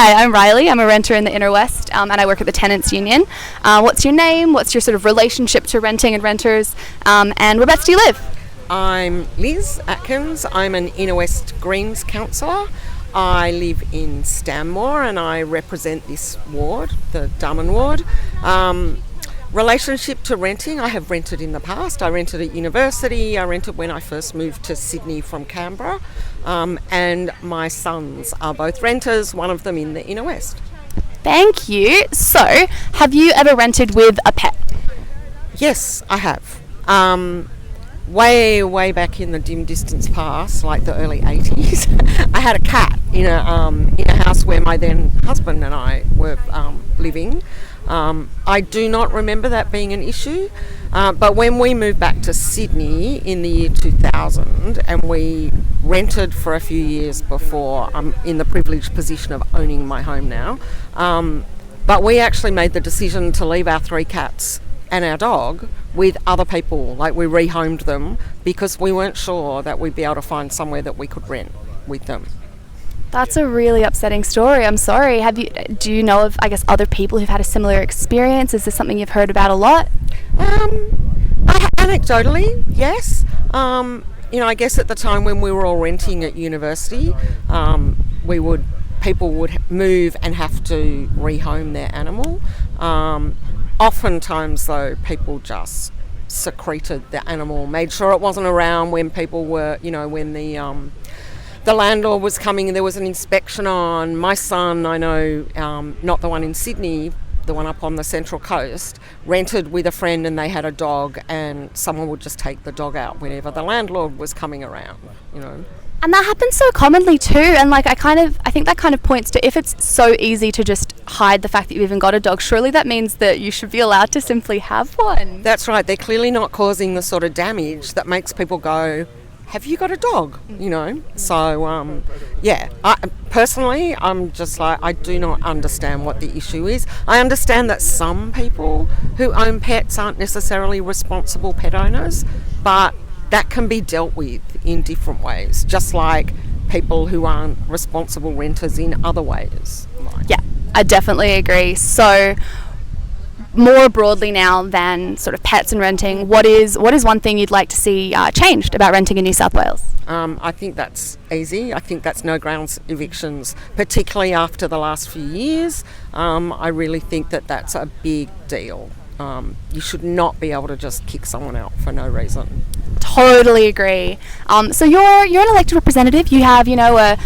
Hi, I'm Riley. I'm a renter in the Inner West, and I work at the Tenants Union. What's your name? What's your sort of relationship to renting and renters? And whereabouts do you live? I'm Liz Atkins. I'm an Inner West Greens councillor. I live in Stanmore and I represent this ward, the Damun Ward. Relationship to renting, I have rented in the past. I rented at university, I rented when I first moved to Sydney from Canberra, and my sons are both renters, one of them in the Inner West. Thank you. So, have you ever rented with a pet? Yes, I have. Way back in the dim distance past, like the early 80s, I had a cat in a house where my then husband and I were living. I do not remember that being an issue, but when we moved back to Sydney in the year 2000 and we rented for a few years before I'm in the privileged position of owning my home now, but we actually made the decision to leave our 3 cats and our dog with other people. Like, we rehomed them because we weren't sure that we'd be able to find somewhere that we could rent with them. That's a really upsetting story. I'm sorry. Do you know of, I guess, other people who've had a similar experience? Is this something you've heard about a lot? Anecdotally, yes. I guess at the time when we were all renting at university, people would move and have to rehome their animal. Oftentimes, though, people just secreted the animal, made sure it wasn't around when people were, when the landlord was coming and there was an inspection on. My son, I know, not the one in Sydney, the one up on the Central Coast, rented with a friend and they had a dog and someone would just take the dog out whenever the landlord was coming around, And that happens so commonly too, and I think that kind of points to, if it's so easy to just hide the fact that you've even got a dog, surely that means that you should be allowed to simply have one. That's right. They're clearly not causing the sort of damage that makes people go, have you got a dog? So, personally, I'm just like, I do not understand what the issue is. I understand that some people who own pets aren't necessarily responsible pet owners, but that can be dealt with in different ways, just like people who aren't responsible renters in other ways. Yeah, I definitely agree. So, more broadly now than sort of pets and renting, what is one thing you'd like to see changed about renting in New South Wales? I think that's easy. I think that's no grounds evictions, particularly after the last few years. I really think that that's a big deal. You should not be able to just kick someone out for no reason. Totally agree. So you're an elected representative. You have, a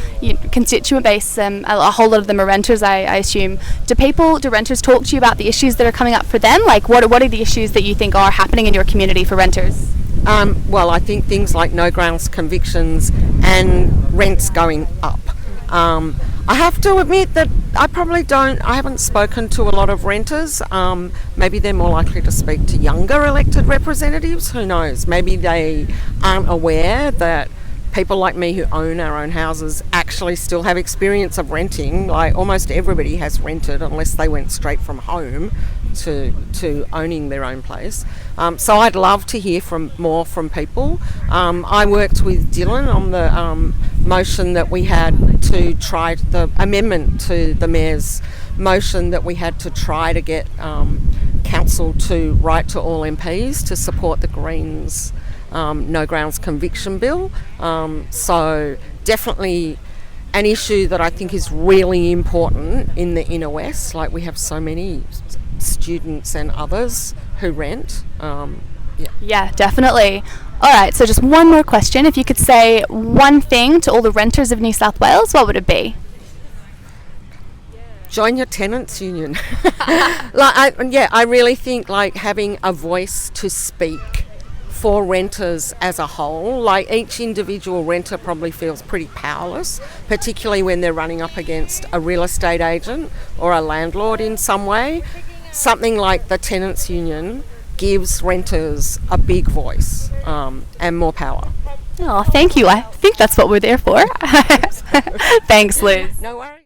constituent base. A whole lot of them are renters, I assume. Do renters talk to you about the issues that are coming up for them? Like, what are the issues that you think are happening in your community for renters? Well, I think things like no grounds convictions and rents going up. I have to admit that I haven't spoken to a lot of renters. Maybe they're more likely to speak to younger elected representatives. Who knows? Maybe they aren't aware that people like me who own our own houses actually still have experience of renting. Like, almost everybody has rented unless they went straight from home to owning their own place. So I'd love to hear more from people. I worked with Dylan on the motion that we had to try the amendment to the Mayor's motion that we had to try to get Council to write to all MPs to support the Greens no grounds conviction bill. So definitely an issue that I think is really important in the Inner West. Like, we have so many students and others who rent. Yeah, definitely. All right, so just one more question. If you could say one thing to all the renters of New South Wales, what would it be? Join your tenants union. I really think having a voice to speak for renters as a whole. Like, each individual renter probably feels pretty powerless, particularly when they're running up against a real estate agent or a landlord in some way. Something like the Tenants Union gives renters a big voice and more power. Oh, thank you. I think that's what we're there for. Thanks, Liz. No worries.